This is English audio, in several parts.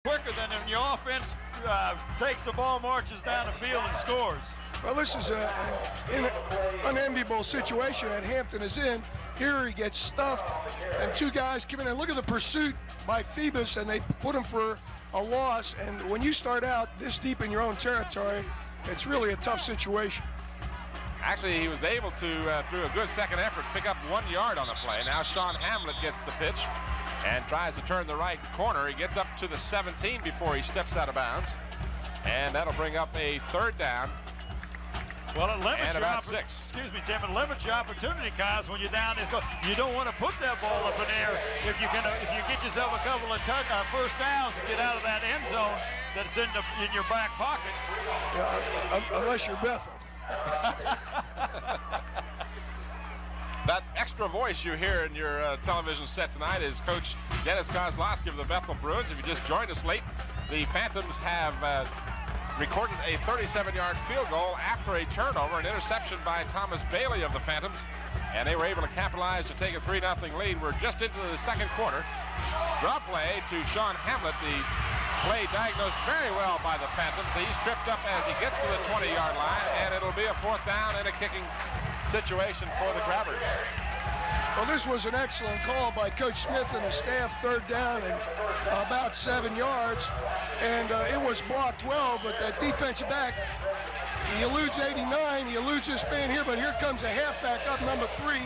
quicker than when your offense takes the ball, marches down the field, and scores. Well, this is an unenviable situation that Hampton is in. Here he gets stuffed, and two guys come in and look at the pursuit by Phoebus, and they put him for a loss. And when you start out this deep in your own territory, it's really a tough situation. Actually, he was able to, through a good second effort, pick up 1 yard on the play. Now Sean Hamlet gets the pitch and tries to turn the right corner. He gets up to the 17 before he steps out of bounds. And that'll bring up a third down. Well, it limits and about 6. Excuse me, Tim. It limits your opportunity, guys, when you're down. You don't want to put that ball up in the air. If you get yourself a couple of first downs and get out of that end zone that's in your back pocket. Unless you're Bethel. That extra voice you hear in your television set tonight is Coach Dennis Kozlowski of the Bethel Bruins. If you just joined us late, the Phantoms have recorded a 37-yard field goal after a turnover, an interception by Thomas Bailey of the Phantoms, and they were able to capitalize to take a 3-0 lead. We're just into the second quarter. Draw play to Sean Hamlet. The play diagnosed very well by the Phantoms. He's tripped up as he gets to the 20-yard line, and it'll be a 4th down and a kicking situation for the Crabbers. Well, this was an excellent call by Coach Smith and the staff. 3rd down and about 7 yards, and it was blocked well, but that defensive back, he eludes 89, he eludes this man here, but here comes a halfback up, number 3,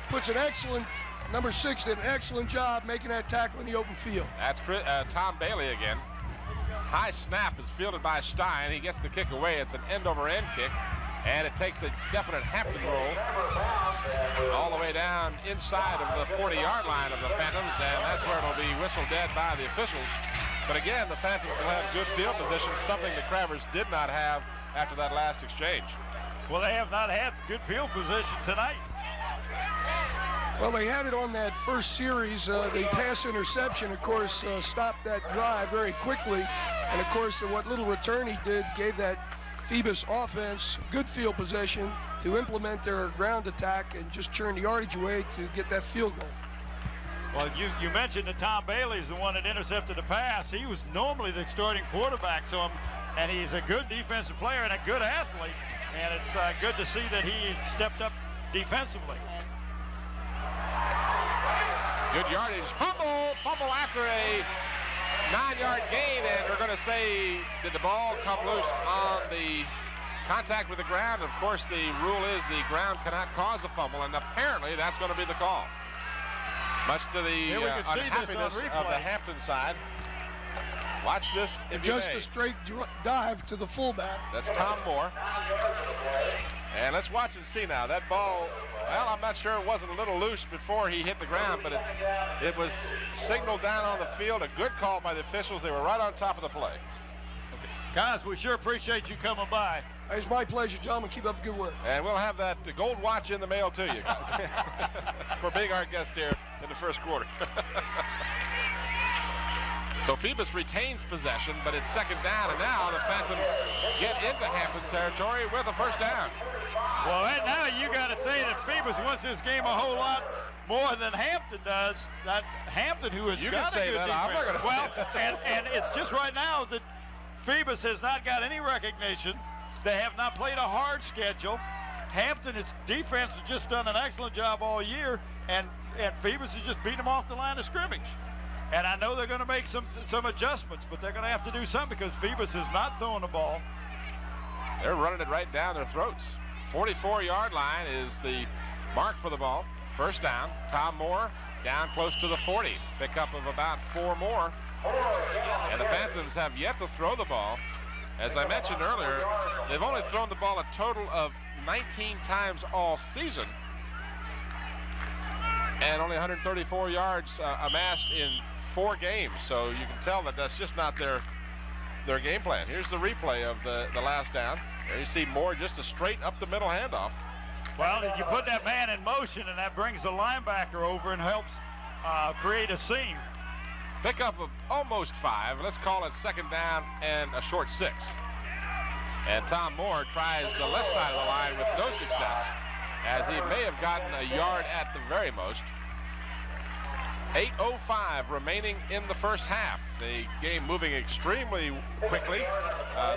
puts an excellent, number 6 did an excellent job making that tackle in the open field. That's Tom Bailey again. High snap is fielded by Stein. He gets the kick away. It's an end-over-end kick, and it takes a definite Hampton roll all the way down inside of the 40-yard line of the Phantoms, and that's where it'll be whistled dead by the officials. But again, the Phantoms will have good field position, something the Crabbers did not have after that last exchange. Well, they have not had good field position tonight. Well, they had it on that first series. The pass interception, of course, stopped that drive very quickly. And, of course, what little return he did gave that Phoebus offense good field possession to implement their ground attack and just churn the yardage away to get that field goal. Well, you mentioned that Tom Bailey's the one that intercepted the pass. He was normally the starting quarterback, and he's a good defensive player and a good athlete. And it's good to see that he stepped up defensively. Good yardage. Fumble after a 9-yard gain, and we're going to say, did the ball come loose on the contact with the ground? Of course, the rule is the ground cannot cause a fumble, and apparently that's going to be the call. Much to the unhappiness of the Hampton side. Watch this if you may. Just a straight dive to the fullback. That's Tom Moore. And let's watch and see now. That ball, well, I'm not sure it wasn't a little loose before he hit the ground, but it was signaled down on the field. A good call by the officials. They were right on top of the play. Okay. Guys, we sure appreciate you coming by. It's my pleasure, gentlemen. Keep up the good work. And we'll have that gold watch in the mail to you guys for being our guest here in the first quarter. So Phoebus retains possession, but it's 2nd down, and now the Phantoms get into Hampton territory with a 1st down. Well, and now you got to say that Phoebus wants this game a whole lot more than Hampton does. That Hampton, who has got a good defense. I'm not going to say that. And it's just right now that Phoebus has not got any recognition. They have not played a hard schedule. Hampton's defense has just done an excellent job all year, and Phoebus has just beaten them off the line of scrimmage. And I know they're going to make some adjustments, but they're going to have to do something because Phoebus is not throwing the ball. They're running it right down their throats. 44-yard line is the mark for the ball. 1st down. Tom Moore down close to the 40. Pickup of about 4 more. And the Phantoms have yet to throw the ball. As I mentioned earlier, they've only thrown the ball a total of 19 times all season. And only 134 yards amassed in 4 games. So you can tell that that's just not their game plan. Here's the replay of the last down. There you see Moore, just a straight up the middle handoff. Well, you put that man in motion, and that brings the linebacker over and helps create a seam. Pickup of almost 5. Let's call it 2nd down and a short 6. And Tom Moore tries the left side of the line with no success, as he may have gotten a yard at the very most. 8:05 remaining in the first half. The game moving extremely quickly.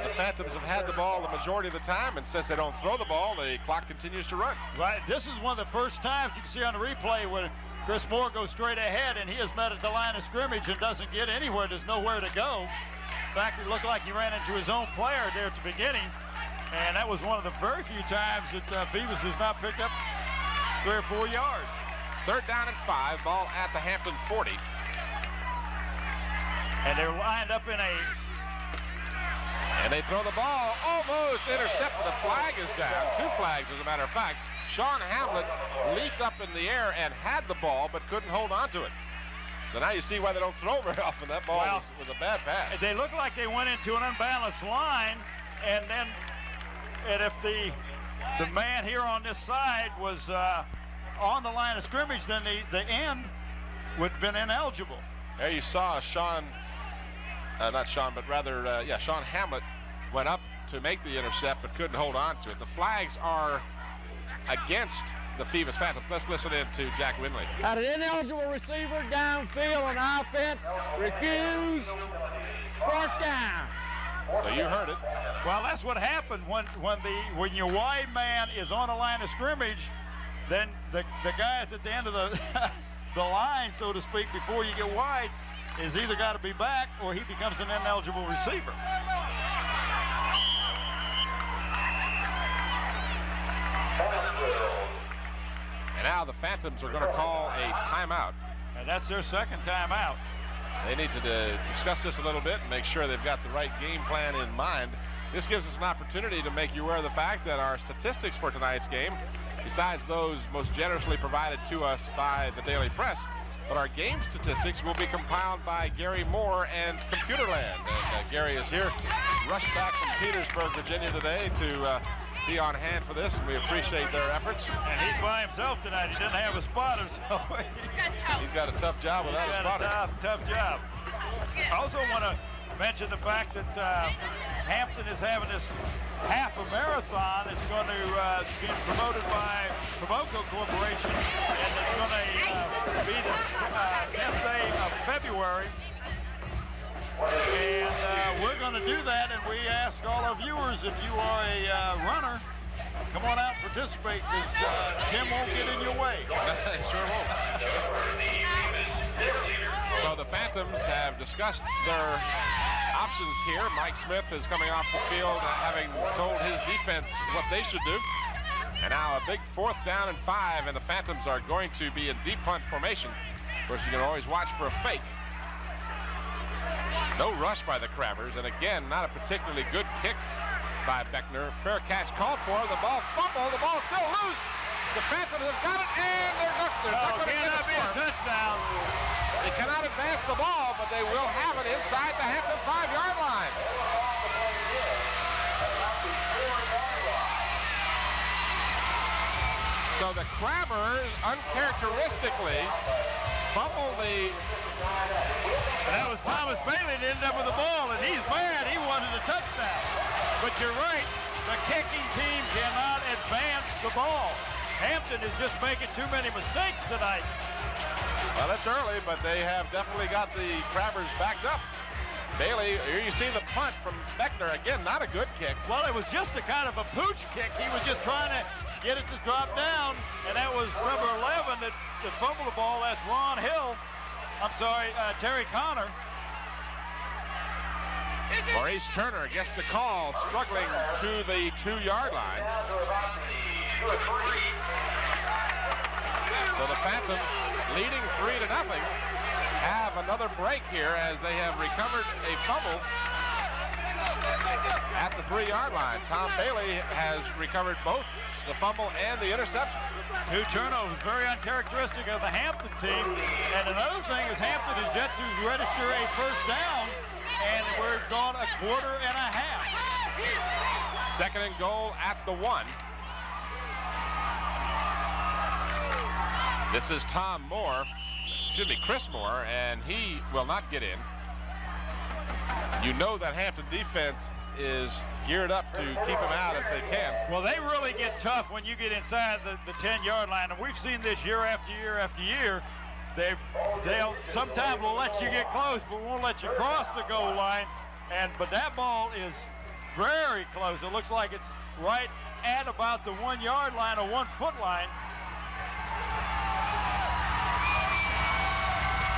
The Phantoms have had the ball the majority of the time, and since they don't throw the ball, the clock continues to run. Right. This is one of the first times you can see on the replay where Chris Moore goes straight ahead, and he is met at the line of scrimmage and doesn't get anywhere. There's nowhere to go. In fact, it looked like he ran into his own player there at the beginning, and that was one of the very few times that Phoebus has not picked up 3 or 4 yards. 3rd down and 5, ball at the Hampton 40. And they're lined up in a... And they throw the ball, almost intercepted. The flag is down. 2 flags, as a matter of fact. Sean Hamlet leaped up in the air and had the ball, but couldn't hold on to it. So now you see why they don't throw very often. That ball was a bad pass. They look like they went into an unbalanced line, and if the man here on this side was on the line of scrimmage, then the end would have been ineligible. There you saw Sean Hamlet went up to make the intercept but couldn't hold on to it. The flags are against the Phoebus Phantoms. Let's listen in to Jack Winley. Had an ineligible receiver downfield on offense, refused, 4th down. So you heard it. Well, that's what happened when your wide man is on the line of scrimmage. Then the guys at the end of the the line, so to speak, before you get wide, is either got to be back or he becomes an ineligible receiver. And now the Phantoms are going to call a timeout. And that's their 2nd timeout. They need to discuss this a little bit and make sure they've got the right game plan in mind. This gives us an opportunity to make you aware of the fact that our statistics for tonight's game, besides those most generously provided to us by the Daily Press, but our game statistics will be compiled by Gary Moore and Computerland. And Gary is here, rushed back from Petersburg, Virginia today to be on hand for this, and we appreciate their efforts. And he's by himself tonight. He doesn't have a spotter, so he's got a tough job without a spotter. Tough job. I also want to mention the fact that Hampton is having this half a marathon. It's going to be promoted by Provoco Corporation, and it's going to be the 10th day of February. And we're going to do that, and we ask all our viewers, if you are a runner, come on out and participate, because Tim won't get in your way. Sure won't. So the Phantoms have discussed their options here. Mike Smith is coming off the field, having told his defense what they should do. And now a big 4th down and 5, and the Phantoms are going to be in deep punt formation. Of course, you can always watch for a fake. No rush by the Crabbers, and again, not a particularly good kick by Beckner. Fair catch called for. The ball fumbled. The ball is still loose. The Phantoms have got it, and they're not going to get a be a touchdown. They cannot advance the ball, but they will have it inside the Hampton 5-yard line. So the Crabbers uncharacteristically fumbled the... And that was Thomas Bailey that ended up with the ball, and he's mad. He wanted a touchdown. But you're right, the kicking team cannot advance the ball. Hampton is just making too many mistakes tonight. Well, it's early, but they have definitely got the Crabbers backed up. Bailey, here you see the punt from Beckner. Again, not a good kick. Well, it was just a kind of a pooch kick. He was just trying to get it to drop down, and that was number 11 that fumbled the ball. That's Ron Hill. Terry Connor. Maurice Turner gets the call, struggling to the 2-yard line. So the Phantoms, leading 3-0, have another break here as they have recovered a fumble at the 3-yard line. Tom Bailey has recovered both the fumble and the interception. 2 turnovers, very uncharacteristic of the Hampton team. And another thing is Hampton is yet to register a 1st down, and we're gone a quarter and a half. 2nd and goal at the 1. This is Chris Moore, and he will not get in. You know that Hampton defense is geared up to keep him out if they can. Well, they really get tough when you get inside the 10-yard line, and we've seen this year after year after year. They'll sometimes will let you get close, but won't let you cross the goal line. But that ball is very close. It looks like it's right at about the 1 yard line or 1 foot line.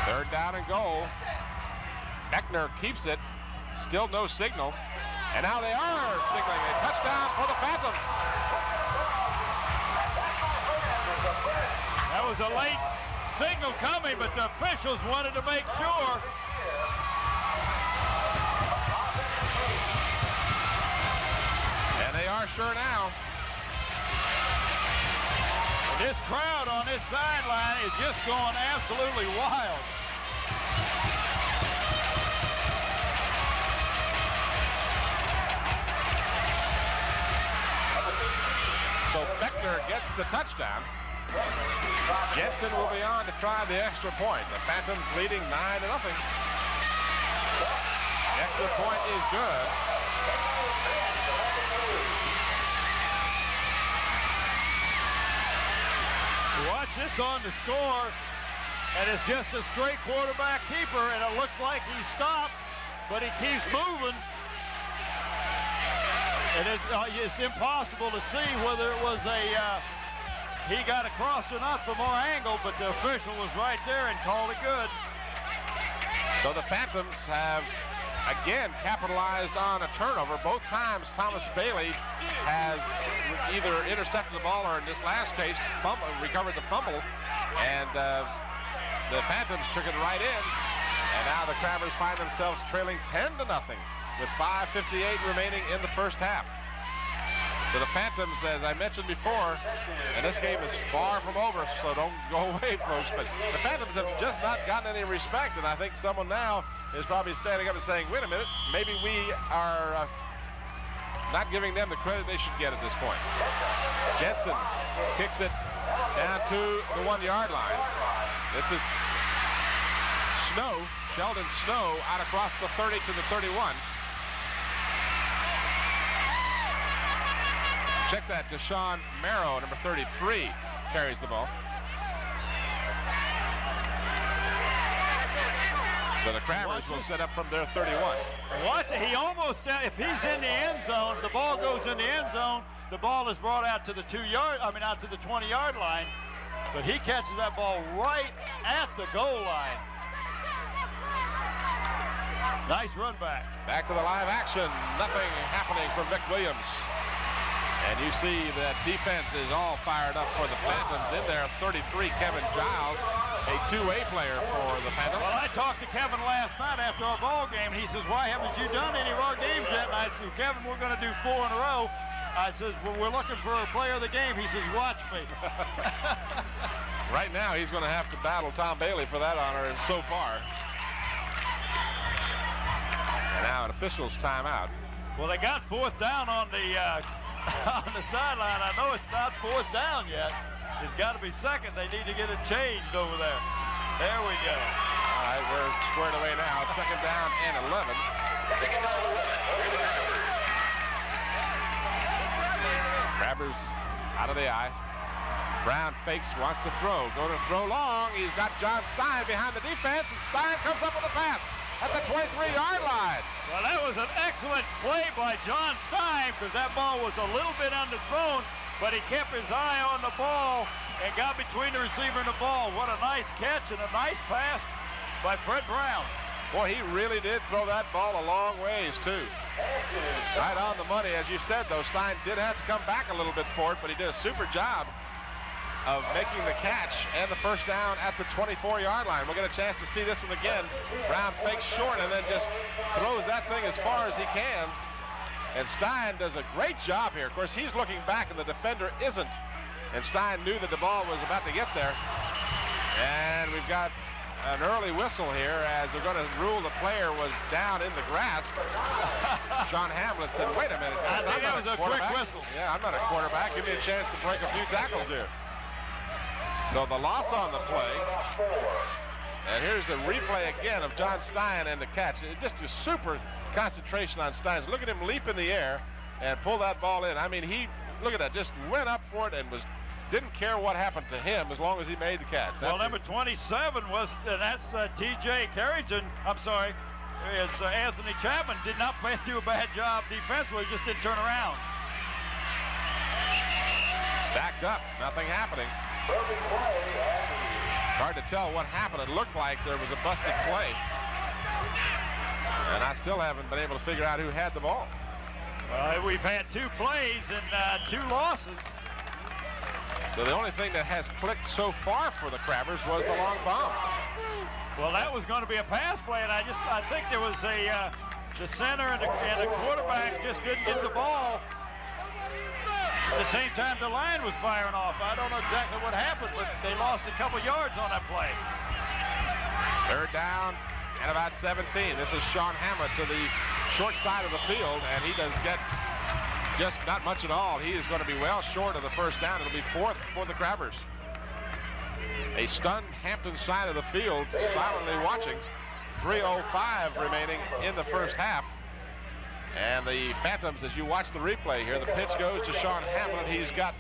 Third down and goal. Eckner keeps it. Still no signal. And now they are signaling a touchdown for the Phantoms. That was a late signal coming, but the officials wanted to make sure. And they are sure now. And this crowd on this sideline is just going absolutely wild. So Beckner gets the touchdown. Jensen will be on to try the extra point. The Phantoms leading 9-0. The extra point is good. Watch this on the score, and it's just a straight quarterback keeper, and it looks like he stopped, but he keeps moving. And it's impossible to see whether it was he got across or not from our angle, but the official was right there and called it good. So the Phantoms have again capitalized on a turnover. Both times Thomas Bailey has either intercepted the ball or in this last case recovered the fumble, and the Phantoms took it right in. And now the Crabbers find themselves trailing 10-0 with 5:58 remaining in the first half. So the Phantoms, as I mentioned before, and this game is far from over, so don't go away, folks, but the Phantoms have just not gotten any respect, and I think someone now is probably standing up and saying, wait a minute, maybe we are not giving them the credit they should get at this point. Jensen kicks it down to the 1 yard line. This is Sheldon Snow out across the 30 to the 31. Check that, Deshaun Merrow, number 33, carries the ball. So the Crabbers will set up from their 31. Watch it, he almost, if he's in the end zone, if the ball goes in the end zone, the ball is brought out to the out to the 20-yard line, but he catches that ball right at the goal line. Nice run back. Back to the live action, nothing happening from Vic Williams. And you see that defense is all fired up for the Phantoms. In there, 33, Kevin Giles, a two-way player for the Phantoms. Well, I talked to Kevin last night after our ball game, and he says, why haven't you done any of our games yet? And I said, Kevin, we're going to do 4 in a row. I says, well, we're looking for a player of the game. He says, watch me. Right now, he's going to have to battle Tom Bailey for that honor, and so far. And now an official's timeout. Well, they got 4th down on the sideline. I know it's not 4th down yet. It's got to be 2nd. They need to get it changed over there. There we go. All right, we're squared away now. 2nd down and 11. Crabbers out of the eye. Brown fakes, wants to throw. Going to throw long. He's got John Stein behind the defense, and Stein comes up with a pass at the 23-yard line. Well, that was an excellent play by John Stein, because that ball was a little bit underthrown, but he kept his eye on the ball and got between the receiver and the ball. What a nice catch and a nice pass by Fred Brown. Boy, he really did throw that ball a long ways, too. Right on the money. As you said, though, Stein did have to come back a little bit for it, but he did a super job of making the catch and the first down at the 24-yard line. We'll get a chance to see this one again. Brown fakes short and then just throws that thing as far as he can. And Stein does a great job here. Of course, he's looking back and the defender isn't. And Stein knew that the ball was about to get there. And we've got an early whistle here as they're going to rule the player was down in the grasp. Sean Hamlet said, wait a minute. I think that was a quick whistle. Yeah, I'm not a quarterback. Give me a chance to break a few tackles here. So the loss on the play. And here's the replay again of John Stein and the catch. Just a super concentration on Stein. Look at him leap in the air and pull that ball in. I mean, he, look at that, just went up for it and was didn't care what happened to him as long as he made the catch. Well, number 27 was, and that's T.J. Carrington. I'm sorry, it's Anthony Chapman. Did not do a bad job defensively, just didn't turn around. Stacked up, nothing happening. It's hard to tell what happened. It looked like there was a busted play. And I still haven't been able to figure out who had the ball. We've had 2 plays and 2 losses. So the only thing that has clicked so far for the Crabbers was the long bomb. Well, that was going to be a pass play, and I think there was the center and the quarterback just didn't get the ball. At the same time, the line was firing off. I don't know exactly what happened, but they lost a couple yards on that play. 3rd down and about 17. This is Sean Hammett to the short side of the field, and he does get just not much at all. He is going to be well short of the 1st down. It'll be 4th for the Crabbers. A stunned Hampton side of the field silently watching. 3:05 remaining in the 1st half. And the Phantoms, as you watch the replay here, the pitch goes to Sean Hammett. He's got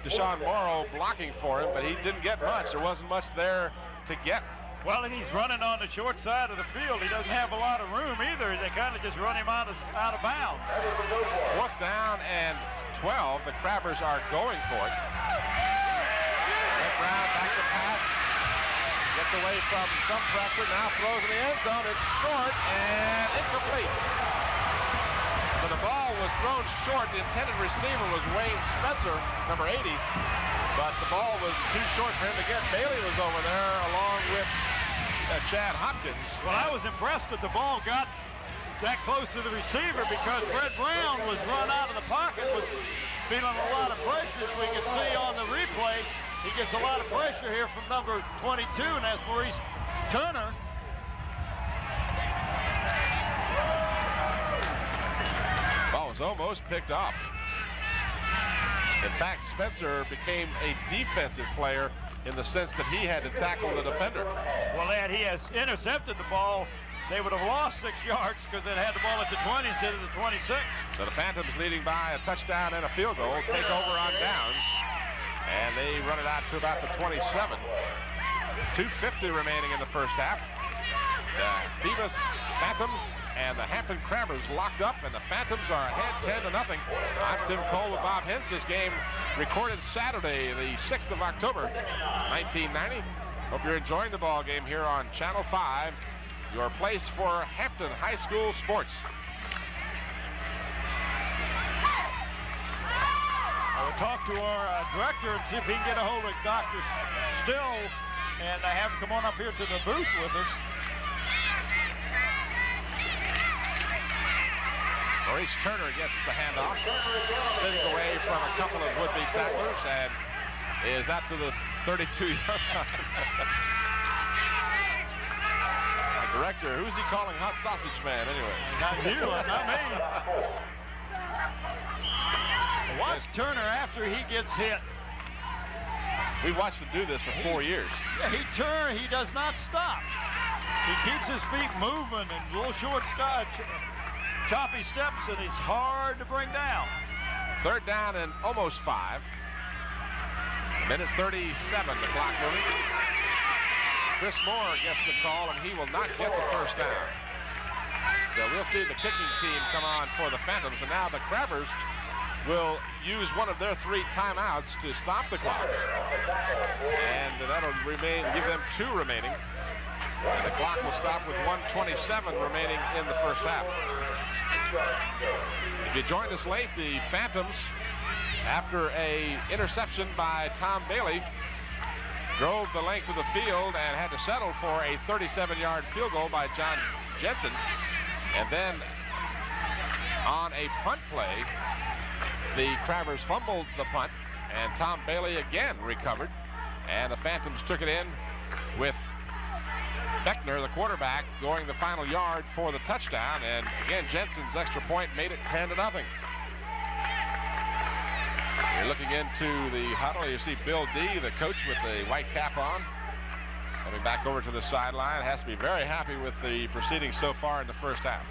Deshaun Morrow blocking for him, but he didn't get much. There wasn't much there to get. Well, and he's running on the short side of the field. He doesn't have a lot of room either. They kind of just run him out of bounds. 4th down and 12. The Crabbers are going for it. Brown back to pass. Gets away from some pressure. Now throws in the end zone. It's short and incomplete. So the ball was thrown short. The intended receiver was Wayne Spencer, number 80. But the ball was too short for him to get. Bailey was over there along with Chad Hopkins. Well, I was impressed that the ball got that close to the receiver because Fred Brown was run out of the pocket, was feeling a lot of pressure. As we can see on the replay, he gets a lot of pressure here from number 22, and that's Maurice Turner. Ball was almost picked off. In fact, Spencer became a defensive player in the sense that he had to tackle the defender. Well, had he has intercepted the ball, they would have lost 6 yards because it had the ball at the 20 instead of the 26. So the Phantoms leading by a touchdown and a field goal, take over on downs, and they run it out to about the 27. 2:50 remaining in the 1st half. The Phoebus Phantoms and the Hampton Crabbers locked up, and the Phantoms are ahead 10-0. I'm Tim Cole with Bob Hintz. This game recorded Saturday, the 6th of October, 1990. Hope you're enjoying the ball game here on Channel 5, your place for Hampton High School sports. I will talk to our director and see if he can get a hold of Dr. Still and have him come on up here to the booth with us. Maurice Turner gets the handoff, spins away from a couple of would-be tacklers, and is out to the 32-yard line. Our director, who's he calling Hot Sausage Man anyway? Not you, not me. Watch Turner after he gets hit. We've watched him do this for 4 years. He does not stop. He keeps his feet moving and little short choppy steps, and he's hard to bring down. 3rd down and almost 5. Minute 37, the clock moving. Chris Moore gets the call, and he will not get the 1st down. So we'll see the kicking team come on for the Phantoms, and now the Crabbers will use one of their 3 timeouts to stop the clock. And that'll give them 2 remaining. And the clock will stop with 1:27 remaining in the 1st half. If you joined us late, the Phantoms, after an interception by Tom Bailey, drove the length of the field and had to settle for a 37-yard field goal by John Jensen. And then on a punt play, the Crabbers fumbled the punt, and Tom Bailey again recovered, and the Phantoms took it in with Beckner, the quarterback, going the final yard for the touchdown, and again Jensen's extra point made it 10-0. You're looking into the huddle. You see Bill D, the coach with the white cap on, coming back over to the sideline. Has to be very happy with the proceedings so far in the 1st half.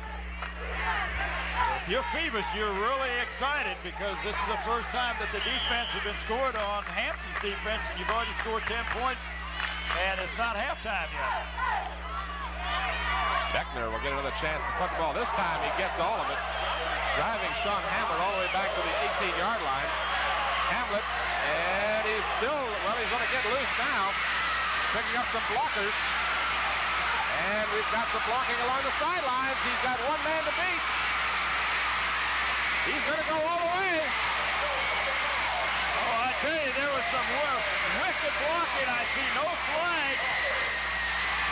If you're Phoebus, you're really excited because this is the first time that the defense has been scored on, Hampton's defense, and you've already scored 10 points, and it's not halftime yet. Beckner will get another chance to put the ball. This time he gets all of it, driving Sean Hamlet all the way back to the 18-yard line. Hamlet, and he's still, well, he's going to get loose now, picking up some blockers. And we've got some blocking along the sidelines. He's got one man to beat. He's going to go all the way. Oh, I tell you, there was some wicked blocking. I see no flag.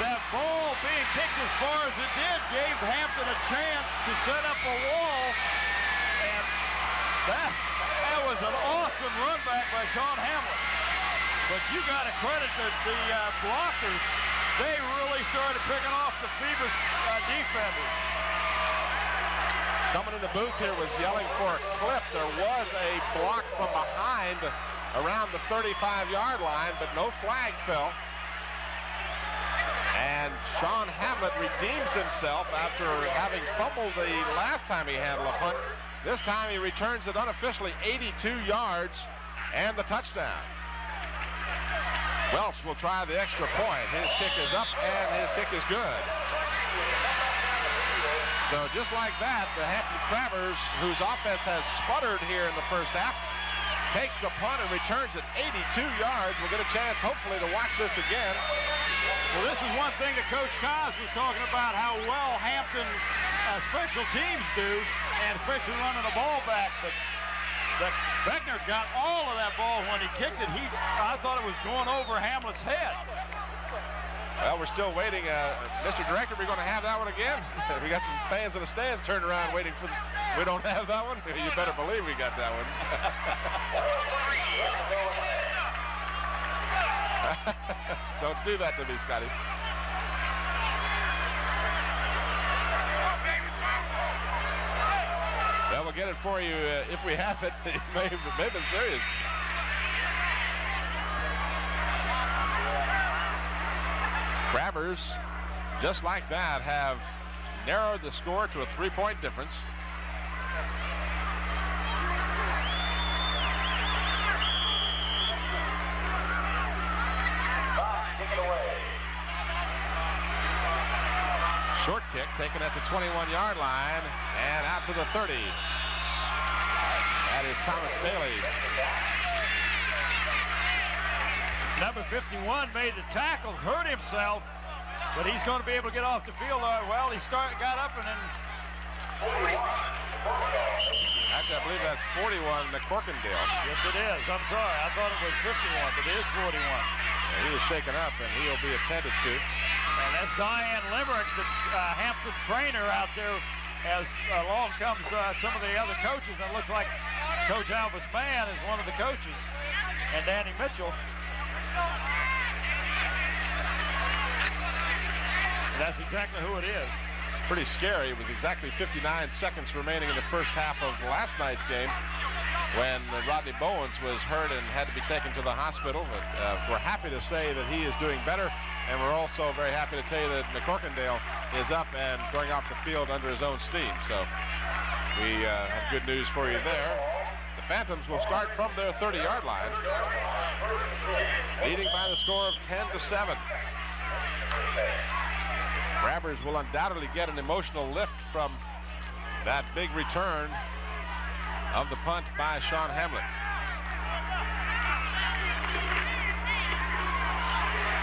That ball being kicked as far as it did gave Hampton a chance to set up a wall. And that was an awesome run back by Sean Hamlet. But you got to credit the blockers. They really started picking off the Phoebus defenders. Someone in the booth here was yelling for a clip. There was a block from behind around the 35-yard line, but no flag fell. And Sean Hamlet redeems himself after having fumbled the last time he handled a punt. This time he returns it unofficially 82 yards and the touchdown. Welch will try the extra point. His kick is up and his kick is good. So just like that, the Hampton Crabbers, whose offense has sputtered here in the first half, takes the punt and returns it 82 yards. We'll get a chance, hopefully, to watch this again. Well, this is one thing that Coach Kaz was talking about, how well Hampton special teams do, and especially running the ball back. But Beckner got all of that ball when he kicked it. I thought it was going over Hamlet's head. Well, we're still waiting. Mr. Director, we're going to have that one again? We got some fans in the stands turned around waiting for we don't have that one? You better believe we got that one. Don't do that to me, Scotty. Well, we'll get it for you if we have it. It may have been serious. Crabbers, just like that, have narrowed the score to a 3-point difference. Short kick taken at the 21-yard line and out to the 30. That is Thomas Bailey. Number 51 made the tackle, hurt himself, but he's going to be able to get off the field. Well, he got up and then. Actually, I believe that's 41, McCorkindale. Yes, it is. I'm sorry. I thought it was 51, but it is 41. Yeah, he is shaken up, and he'll be attended to. And that's Diane Limerick, the Hampton trainer out there, as along comes some of the other coaches. And it looks like Coach Albus Mann is one of the coaches, and Danny Mitchell. And that's exactly who it is. Pretty scary. It was exactly 59 seconds remaining in the first half of last night's game when Rodney Bowens was hurt and had to be taken to the hospital. But we're happy to say that he is doing better, and we're also very happy to tell you that McCorkindale is up and going off the field under his own steam. So we have good news for you there. The Phantoms will start from their 30-yard line, leading by the score of 10-7. Crabbers will undoubtedly get an emotional lift from that big return of the punt by Sean Hamlet.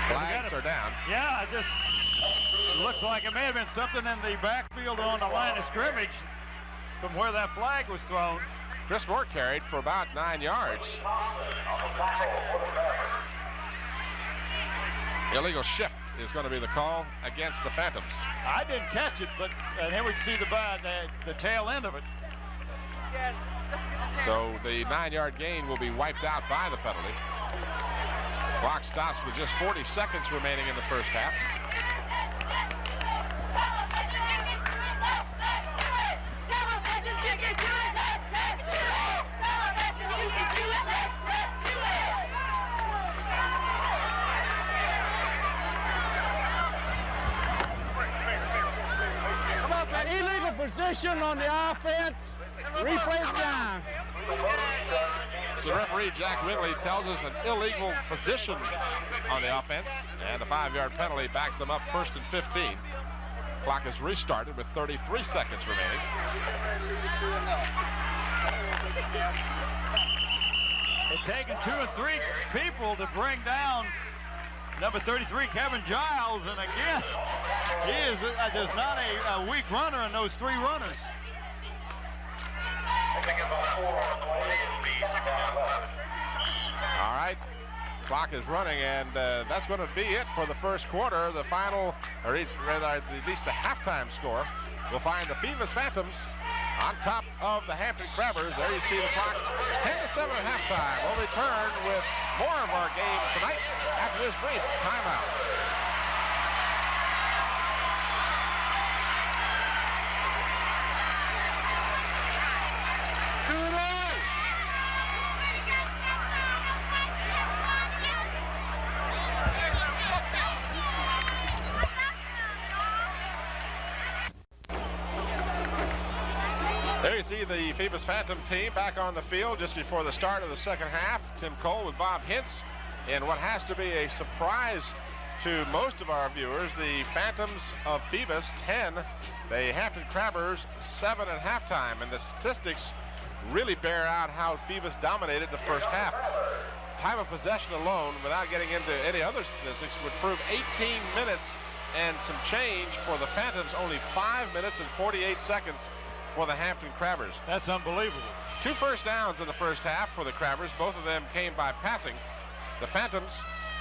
Flags are down. Yeah, it just looks like it may have been something in the backfield on the line of scrimmage from where that flag was thrown. Chris Moore carried for about 9 yards. Illegal shift is going to be the call against the Phantoms. I didn't catch it, but here we see the tail end of it. So the 9-yard gain will be wiped out by the penalty. Clock stops with just 40 seconds remaining in the first half. Illegal position on the offense. Replays down. So referee Jack Whitley tells us an illegal position on the offense, and a 5-yard penalty backs them up 1st and 15. Clock is restarted with 33 seconds remaining. It's taken 2 or 3 people to bring down number 33, Kevin Giles, and again, he is there's not a weak runner in those 3 runners. All right, clock is running, and that's going to be it for the first quarter. The final, or rather at least the halftime score, will find the Phoebus Phantoms on top of the Hampton Crabbers. There you see the clock, 10-7 at halftime. We'll return with more of our game tonight after this brief timeout. There you see the Phoebus Phantom team back on the field just before the start of the second half. Tim Cole with Bob Hintz in what has to be a surprise to most of our viewers. The Phantoms of Phoebus 10, the Hampton Crabbers 7 at halftime, and the statistics really bear out how Phoebus dominated the first half. Time of possession alone, without getting into any other statistics, would prove 18 minutes and some change for the Phantoms, only 5 minutes and 48 seconds for the Hampton Crabbers. That's unbelievable. 2 first downs in the first half for the Crabbers. Both of them came by passing. The Phantoms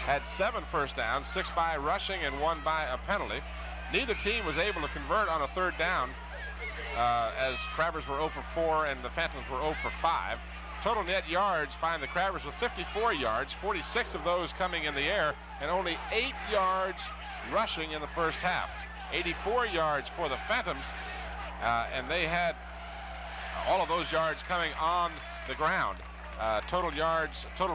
had 7 first downs, 6 by rushing and 1 by a penalty. Neither team was able to convert on a 3rd down, as Crabbers were 0 for 4 and the Phantoms were 0 for 5. Total net yards find the Crabbers with 54 yards, 46 of those coming in the air, and only 8 yards rushing in the first half. 84 yards for the Phantoms, and they had all of those yards coming on the ground. Total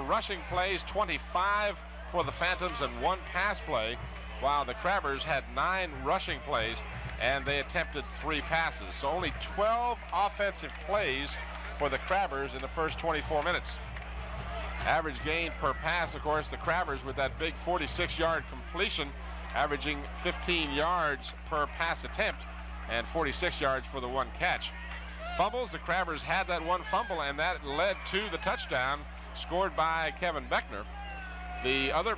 rushing plays, 25 for the Phantoms and 1 pass play, while the Crabbers had 9 rushing plays and they attempted 3 passes. So only 12 offensive plays for the Crabbers in the first 24 minutes. Average gain per pass, of course, the Crabbers with that big 46-yard completion, averaging 15 yards per pass attempt and 46 yards for the 1 catch. Fumbles, the Crabbers had that 1 fumble, and that led to the touchdown scored by Kevin Beckner. The other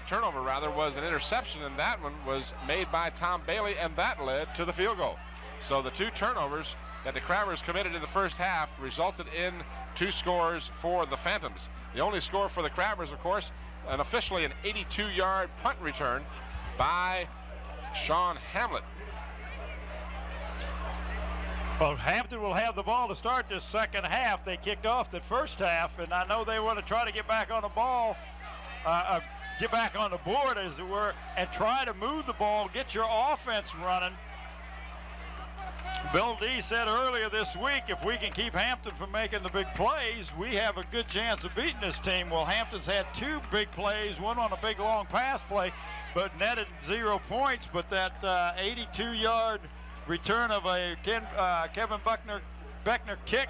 turnover was an interception, and that one was made by Tom Bailey, and that led to the field goal. So the 2 turnovers that the Crabbers committed in the first half resulted in 2 scores for the Phantoms. The only score for the Crabbers, of course, and officially an 82-yard punt return by Sean Hamlet. Well, Hampton will have the ball to start this second half. They kicked off the first half, and I know they want to try to get back on the ball, get back on the board, as it were, and try to move the ball, get your offense running. Bill D said earlier this week, if we can keep Hampton from making the big plays, we have a good chance of beating this team. Well, Hampton's had 2 big plays, one on a big long pass play, but netted 0 points. But that 82-yard return of a Kevin Beckner kick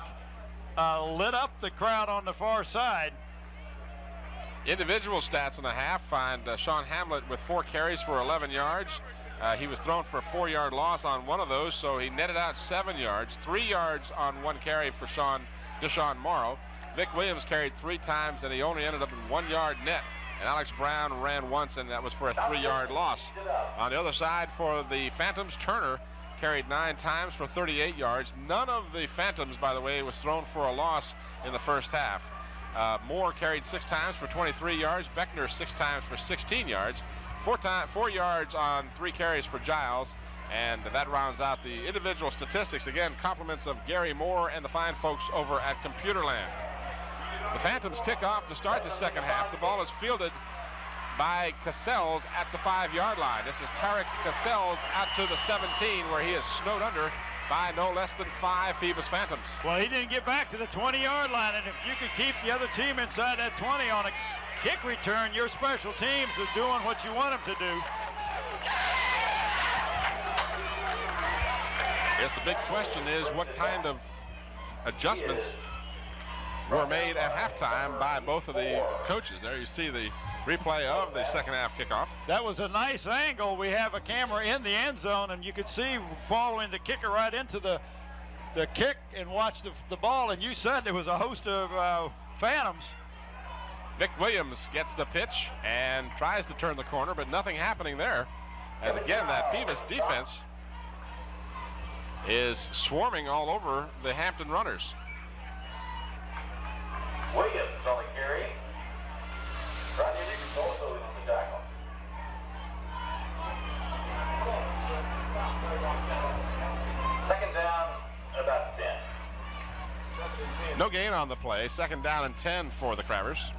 lit up the crowd on the far side. Individual stats in the half find Sean Hamlet with 4 carries for 11 yards. He was thrown for a 4-yard loss on one of those, so he netted out 7 yards. 3 yards on 1 carry for Deshaun Morrow. Vic Williams carried 3 times, and he only ended up in 1 yard net. And Alex Brown ran once, and that was for a 3-yard loss. On the other side for the Phantoms, Turner carried 9 times for 38 yards. None of the Phantoms, by the way, was thrown for a loss in the first half. Moore carried 6 times for 23 yards. Beckner 6 times for 16 yards. 4 yards on 3 carries for Giles, and that rounds out the individual statistics. Again, compliments of Gary Moore and the fine folks over at Computerland. The Phantoms kick off to start the second half. The ball is fielded by Cassels at the 5-yard line. This is Tarek Cassels out to the 17, where he is snowed under by no less than 5 Phoebus Phantoms. Well, he didn't get back to the 20-yard line, and if you could keep the other team inside that 20 on a kick return, your special teams are doing what you want them to do. guess the big question is what kind of adjustments were made at halftime by both of the coaches. There you see the replay of the second half kickoff. That was a nice angle. We have a camera in the end zone, and you could see following the kicker right into the kick and watch the ball, and you said there was a host of phantoms. Vic Williams gets the pitch and tries to turn the corner, but nothing happening there. As again, that Phoebus defense is swarming all over the Hampton runners. Williams on the carry. Rodney Nichols also on the tackle. Second down, about 10. No gain on the play. Second down and 10 for the Crabbers.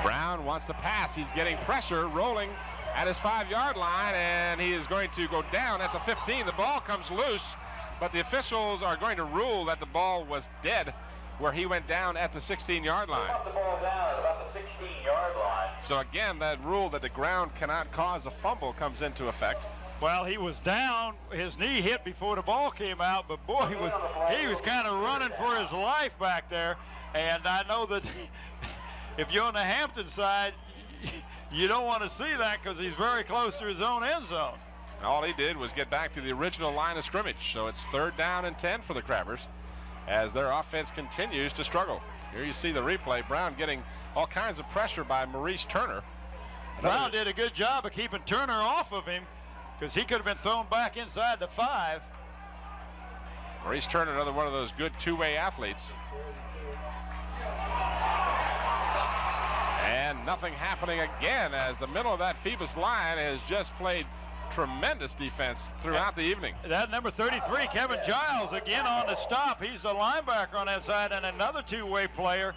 Brown wants to pass. He's getting pressure, rolling at his 5-yard line, and he is going to go down at the 15. The ball comes loose, but the officials are going to rule that the ball was dead where he went down at the 16-yard line. The ball down at about the 16-yard line. So again, that rule that the ground cannot cause a fumble comes into effect. Well, he was down. His knee hit before the ball came out, but boy, he was kind of running for his life back there. And I know that if you're on the Hampton side, you don't want to see that because he's very close to his own end zone. And all he did was get back to the original line of scrimmage. So it's third down and 10 for the Crabbers as their offense continues to struggle. Here you see the replay. Brown getting all kinds of pressure by Maurice Turner. Brown did a good job of keeping Turner off of him because he could have been thrown back inside the 5. Maurice Turner, another one of those good two-way athletes. And nothing happening again as the middle of that Phoebus line has just played tremendous defense throughout the evening. That number 33, Kevin Giles, again on the stop. He's the linebacker on that side and another two-way player.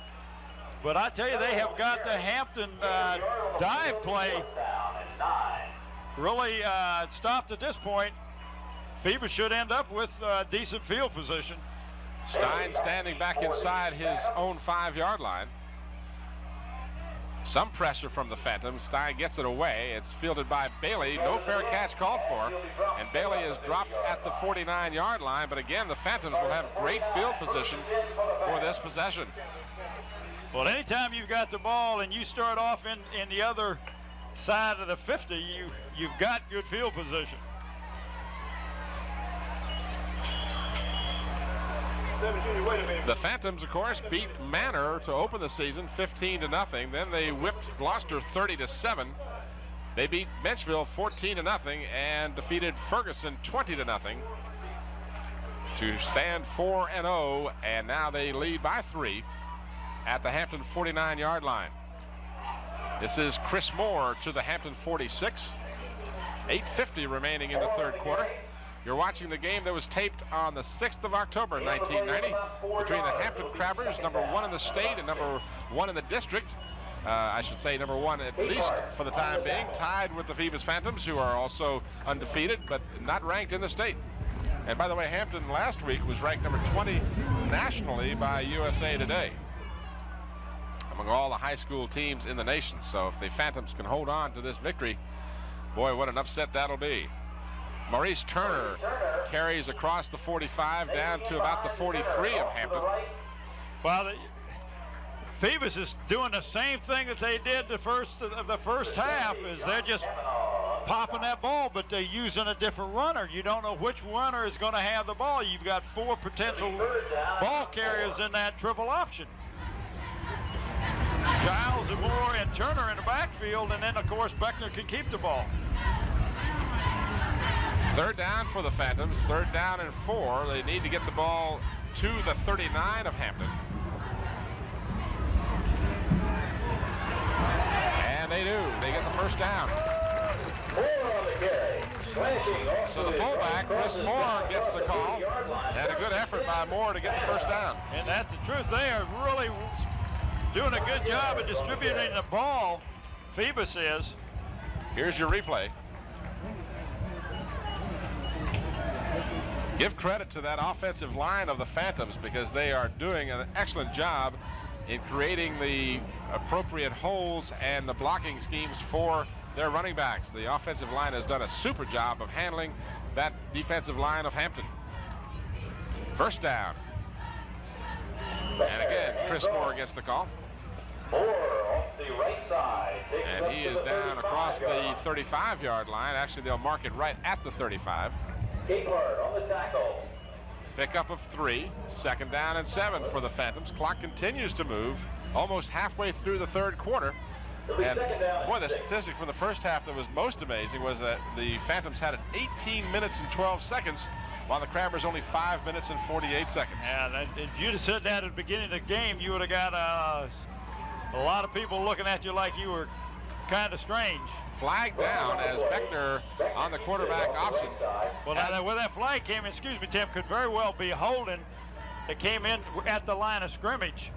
But I tell you, they have got the Hampton dive play really stopped at this point. Phoebus should end up with decent field position. Stein standing back inside his own 5-yard line. Some pressure from the Phantoms. Stein gets it away. It's fielded by Bailey. No fair catch called for. And Bailey is dropped at the 49-yard line. But again, the Phantoms will have great field position for this possession. Well, anytime you've got the ball and you start off in the other side of the 50, you've got good field position. The Phantoms, of course, beat Manor to open the season 15-0. Then they whipped Gloucester 30-7. They beat Benchville 14-0 and defeated Ferguson 20-0 to stand 4-0. And now they lead by 3 at the Hampton 49-yard line. This is Chris Moore to the Hampton 46. 8:50 remaining in the third quarter. You're watching the game that was taped on the 6th of October, 1990, between the Hampton Crabbers, number 1 in the state and number 1 in the district. I should say number 1 at least for the time being, tied with the Phoebus Phantoms, who are also undefeated but not ranked in the state. And by the way, Hampton last week was ranked number 20 nationally by USA Today among all the high school teams in the nation. So if the Phantoms can hold on to this victory, boy, what an upset that'll be. Maurice Turner carries across the 45 down to about the 43 of Hampton. Well, Phoebus is doing the same thing that they did the first half. Is they're just popping that ball, but they're using a different runner. You don't know which runner is going to have the ball. You've got 4 potential ball carriers in that triple option. Giles and Moore and Turner in the backfield, and then of course Beckner can keep the ball. Third down for the Phantoms, third down and 4. They need to get the ball to the 39 of Hampton. And they do. They get the first down. So the fullback, Chris Moore, gets the call. And a good effort by Moore to get the first down. And that's the truth. They are really doing a good job of distributing the ball. Phoebus is. Here's your replay. Give credit to that offensive line of the Phantoms because they are doing an excellent job in creating the appropriate holes and the blocking schemes for their running backs. The offensive line has done a super job of handling that defensive line of Hampton. First down. And again, Chris Moore gets the call. Moore off the right side. And he is down across the 35-yard line. Actually, they'll mark it right at the 35. Capehart on the tackle. Pickup of 3, 2nd down and 7 for the Phantoms. Clock continues to move almost halfway through the third quarter. And boy, the statistic from the first half that was most amazing was that the Phantoms had it 18 minutes and 12 seconds, while the Crabbers only 5 minutes and 48 seconds. And if you'd have said that at the beginning of the game, you would have got a lot of people looking at you like you were kind of strange. Flag down as Beckner on the quarterback option. Well, now where that flag came in, excuse me, Tim, could very well be holding that came in at the line of scrimmage.